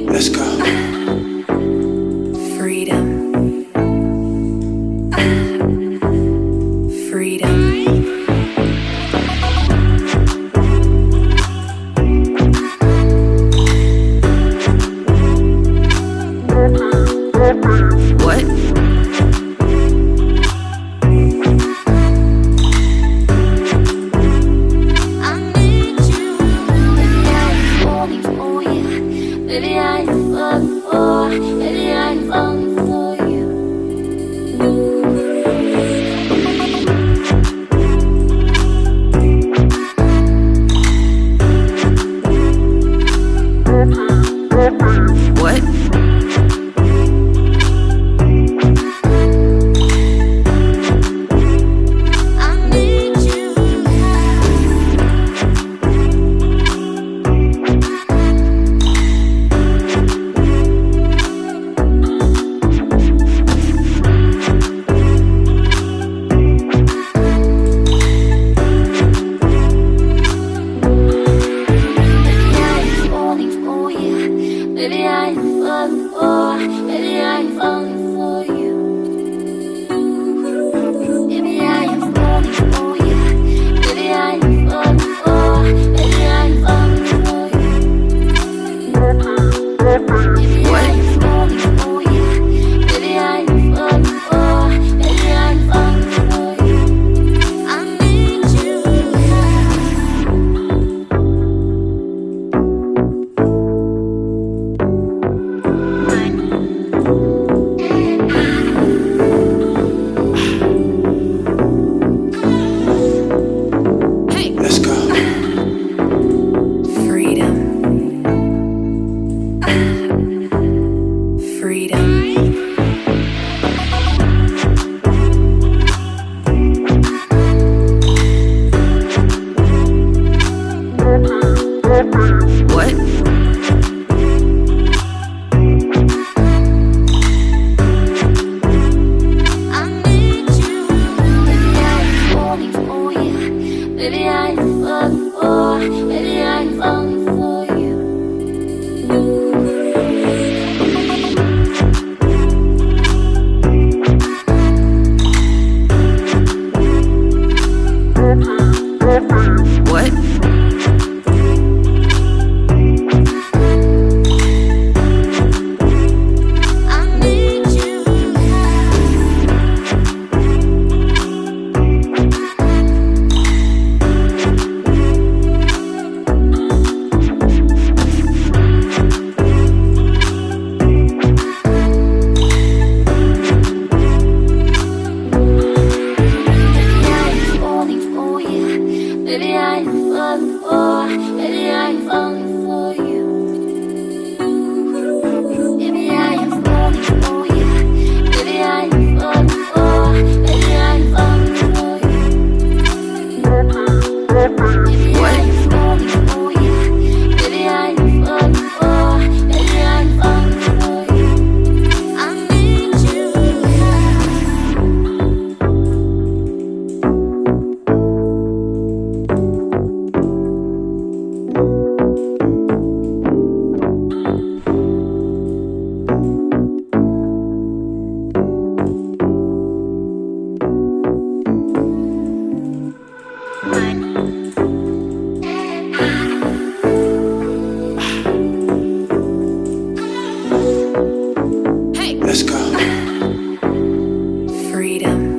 Let's go. Freedom. Freedom. What? I need you. Baby, I'm falling for you. Baby, I'm falling for. Baby, I'm falling for you. What? I need you. Baby, I'm falling for you. Baby, I'm falling for. Baby, I'm falling for you. Baby, I am falling for you. Baby, I am falling for. Baby, I am falling for you. Baby, I am falling for you. Baby, I am falling for. Baby, I am falling for you. I need you. Let's go. Freedom. Freedom. What? I need you. Baby, I'm falling for you. Baby, I'm falling for. Baby, I'm falling for you. What? I need you. Baby, I'm falling for you. Baby, I'm falling for. Baby, I'm falling for you. Baby, I am falling for you. Baby, I am falling for. Baby, I am falling for you. Baby, I am falling for you. Baby, I am falling for. Baby, I am falling for you. I need you. Let's go. Freedom.